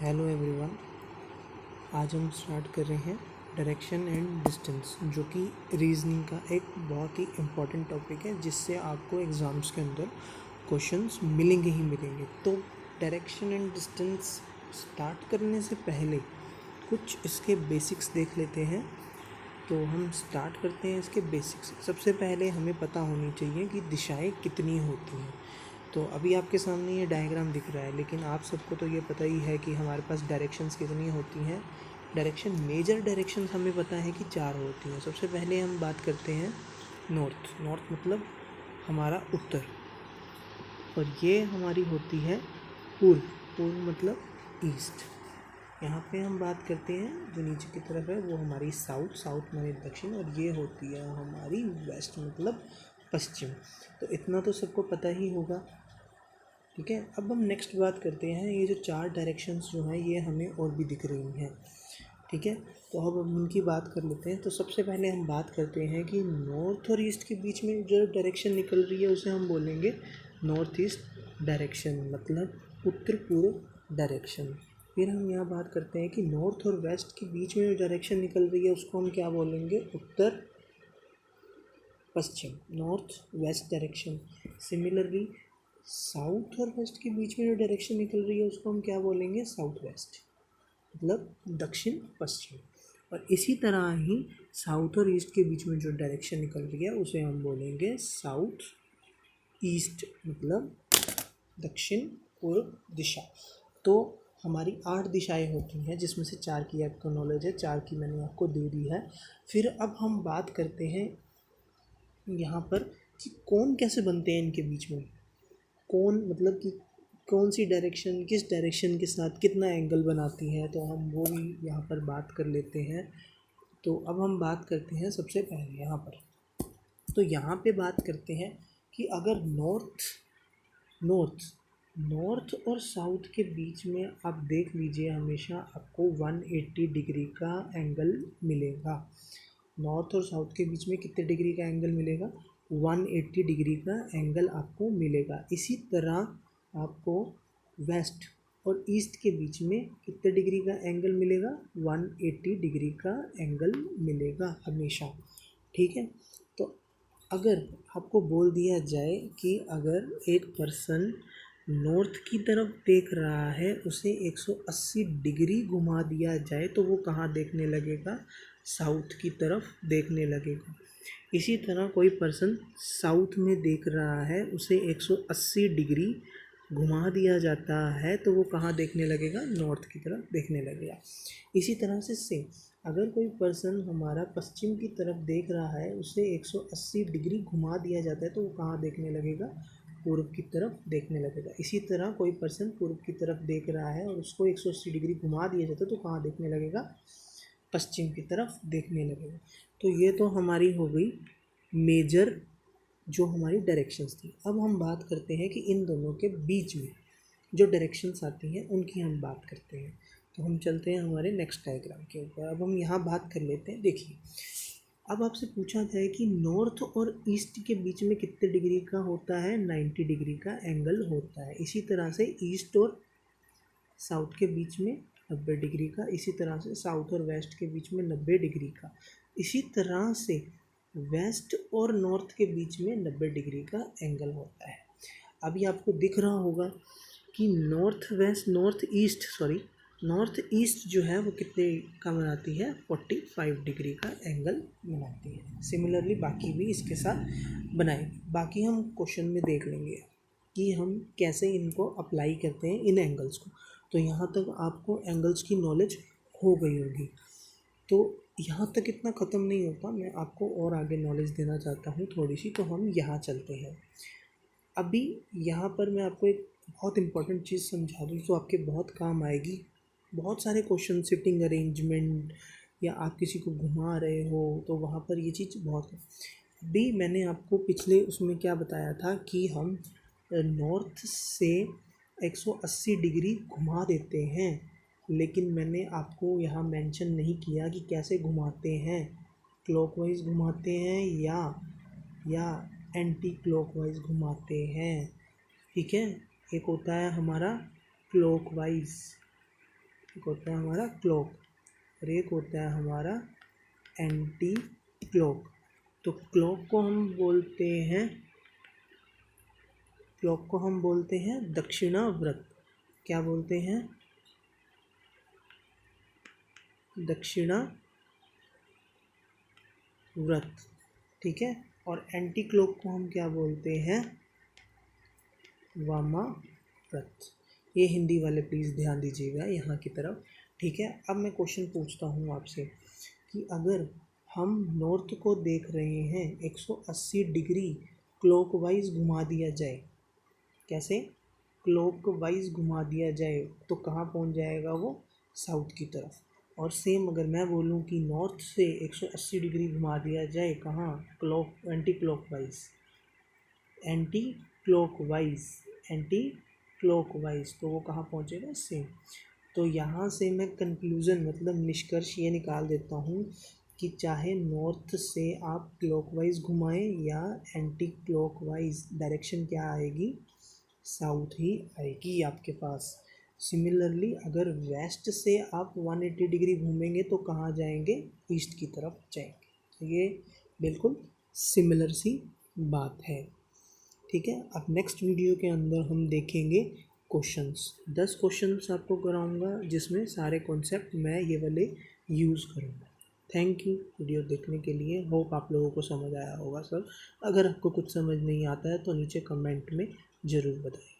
Hello everyone. आज हम start कर रहे हैं डायरेक्शन एंड डिस्टेंस, जो कि रीजनिंग का एक बहुत ही इम्पॉर्टेंट टॉपिक है, जिससे आपको एग्ज़ाम्स के अंदर क्वेश्चंस मिलेंगे ही मिलेंगे। तो डायरेक्शन एंड डिस्टेंस स्टार्ट करने से पहले कुछ इसके बेसिक्स देख लेते हैं। तो हम स्टार्ट करते हैं इसके बेसिक्स। सबसे पहले हमें पता होनी चाहिए कि दिशाएं कितनी होती हैं। तो अभी आपके सामने ये डायग्राम दिख रहा है, लेकिन आप सबको तो ये पता ही है कि हमारे पास डायरेक्शंस कितनी होती हैं। मेजर डायरेक्शंस हमें पता है कि 4 होती हैं। सबसे पहले हम बात करते हैं नॉर्थ मतलब हमारा उत्तर, और ये हमारी होती है पूर्व मतलब ईस्ट। यहाँ पे हम बात करते हैं जो नीचे की तरफ है वो हमारी साउथ माने दक्षिण, और ये होती है हमारी वेस्ट मतलब पश्चिम। तो इतना तो सबको पता ही होगा, ठीक है। अब हम नेक्स्ट बात करते हैं, ये जो 4 डायरेक्शंस जो हैं ये हमें और भी दिख रही हैं, ठीक है। तो अब हम उनकी बात कर लेते हैं। तो सबसे पहले हम बात करते हैं कि नॉर्थ और ईस्ट के बीच में जो डायरेक्शन निकल रही है उसे हम बोलेंगे नॉर्थ ईस्ट डायरेक्शन, मतलब उत्तर पूर्व डायरेक्शन। फिर हम यहाँ बात करते हैं कि नॉर्थ और वेस्ट के बीच में जो डायरेक्शन निकल रही है उसको हम क्या बोलेंगे, उत्तर पश्चिम, north west direction. Similarly south और वेस्ट के बीच में जो डायरेक्शन निकल रही है उसको हम क्या बोलेंगे, साउथ वेस्ट मतलब दक्षिण पश्चिम। और इसी तरह ही साउथ और ईस्ट के बीच में जो डायरेक्शन निकल रही है उसे हम बोलेंगे साउथ ईस्ट मतलब दक्षिण पूर्व दिशा। तो हमारी 8 दिशाएं होती हैं, जिसमें से 4 की आपको नॉलेज है, 4 की मैंने आपको दे दी है। फिर अब हम बात करते हैं यहाँ पर कि कौन कैसे बनते हैं इनके बीच में, कौन मतलब कि कौन सी डायरेक्शन किस डायरेक्शन के साथ कितना एंगल बनाती है। तो हम वो भी यहाँ पर बात कर लेते हैं। तो अब हम बात करते हैं सबसे पहले यहाँ पर, तो यहाँ पे बात करते हैं कि अगर नॉर्थ और साउथ के बीच में आप देख लीजिए, हमेशा आपको 180 डिग्री का एंगल मिलेगा। नॉर्थ और साउथ के बीच में कितने डिग्री का एंगल मिलेगा, 180 डिग्री का एंगल आपको मिलेगा। इसी तरह आपको वेस्ट और ईस्ट के बीच में कितने डिग्री का एंगल मिलेगा, 180 डिग्री का एंगल मिलेगा हमेशा, ठीक है। तो अगर आपको बोल दिया जाए कि अगर एक पर्सन नॉर्थ की तरफ देख रहा है, उसे 180 डिग्री घुमा दिया जाए तो वो कहाँ देखने लगेगा, साउथ की तरफ देखने लगेगा। इसी तरह कोई पर्सन साउथ में देख रहा है, उसे 180 डिग्री घुमा दिया जाता है तो वो कहाँ देखने लगेगा, नॉर्थ की तरफ देखने लगेगा। इसी तरह से सेम, अगर कोई पर्सन हमारा पश्चिम की तरफ देख रहा है, उसे 180 डिग्री घुमा दिया जाता है तो वो कहाँ देखने लगेगा, पूर्व की तरफ देखने लगेगा। इसी तरह कोई पर्सन पूर्व की तरफ देख रहा है और उसको 180 डिग्री घुमा दिया जाता है तो कहाँ देखने लगेगा, पश्चिम की तरफ देखने लगेगा। तो ये तो हमारी हो गई मेजर जो हमारी डायरेक्शंस थी। अब हम बात करते हैं कि इन दोनों के बीच में जो डायरेक्शंस आती हैं उनकी हम बात करते हैं। तो हम चलते हैं हमारे नेक्स्ट डायग्राम के ऊपर। अब हम यहाँ बात कर लेते हैं। देखिए, अब आपसे पूछा जाए कि नॉर्थ और ईस्ट के बीच में कितने डिग्री का होता है, 90 डिग्री का एंगल होता है। इसी तरह से ईस्ट और साउथ के बीच में 90 डिग्री का, इसी तरह से साउथ और वेस्ट के बीच में 90 डिग्री का, इसी तरह से वेस्ट और नॉर्थ के बीच में 90 डिग्री का एंगल होता है। अभी आपको दिख रहा होगा कि नॉर्थ ईस्ट जो है वो कितने का बनाती है, 45 डिग्री का एंगल बनाती है। सिमिलरली बाकी भी इसके साथ बनाएंगे। बाकी हम क्वेश्चन में देख लेंगे कि हम कैसे इनको अप्लाई करते हैं इन एंगल्स को। तो यहाँ तक आपको एंगल्स की नॉलेज हो गई होगी। तो यहाँ तक इतना ख़त्म नहीं होता, मैं आपको और आगे नॉलेज देना चाहता हूँ थोड़ी सी। तो हम यहाँ चलते हैं। अभी यहाँ पर मैं आपको एक बहुत इम्पोर्टेंट चीज़ समझा दूँ जो आपके बहुत काम आएगी। बहुत सारे क्वेश्चन सिटिंग अरेंजमेंट या आप किसी को घुमा रहे हो तो वहाँ पर ये चीज़ बहुत है। अभी मैंने आपको पिछले उसमें क्या बताया था कि हम नॉर्थ से 180 डिग्री घुमा देते हैं, लेकिन मैंने आपको यहाँ मेंशन नहीं किया कि कैसे घुमाते हैं, क्लॉकवाइज घुमाते हैं या एंटी क्लॉकवाइज घुमाते हैं, ठीक है। एक होता है हमारा क्लॉकवाइज एक होता है हमारा क्लॉक और एक होता है हमारा एंटी क्लॉक। तो क्लॉक को हम बोलते हैं दक्षिणावर्त। क्या बोलते हैं? दक्षिणावर्त, ठीक है। और एंटी क्लॉक को हम क्या बोलते हैं? वामाव्रत। ये हिंदी वाले प्लीज़ ध्यान दीजिएगा यहाँ की तरफ, ठीक है। अब मैं क्वेश्चन पूछता हूँ आपसे कि अगर हम नॉर्थ को देख रहे हैं 180 डिग्री क्लॉकवाइज घुमा दिया जाए, कैसे? क्लॉकवाइज घुमा दिया जाए तो कहाँ पहुँच जाएगा वो? साउथ की तरफ। और सेम अगर मैं बोलूँ कि नॉर्थ से 180 डिग्री घुमा दिया जाए, कहाँ? एंटी क्लॉकवाइज तो वो कहाँ पहुँचेगा? सेम। तो यहाँ से मैं कंक्लूज़न मतलब निष्कर्ष ये निकाल देता हूँ कि चाहे नॉर्थ से आप क्लॉकवाइज घुमाएं या एंटी क्लॉकवाइज, डायरेक्शन क्या आएगी? साउथ ही आएगी आपके पास। सिमिलरली अगर वेस्ट से आप 180 डिग्री घूमेंगे तो कहाँ जाएंगे? ईस्ट की तरफ जाएंगे। तो ये बिल्कुल सिमिलर सी बात है, ठीक है। अब नेक्स्ट वीडियो के अंदर हम देखेंगे क्वेश्चंस। 10 क्वेश्चंस आपको कराऊंगा जिसमें सारे कॉन्सेप्ट मैं ये वाले यूज़ करूँगा। थैंक यू वीडियो देखने के लिए। होप आप लोगों को समझ आया होगा सब। अगर आपको कुछ समझ नहीं आता है तो नीचे कमेंट में ज़रूर बताएं।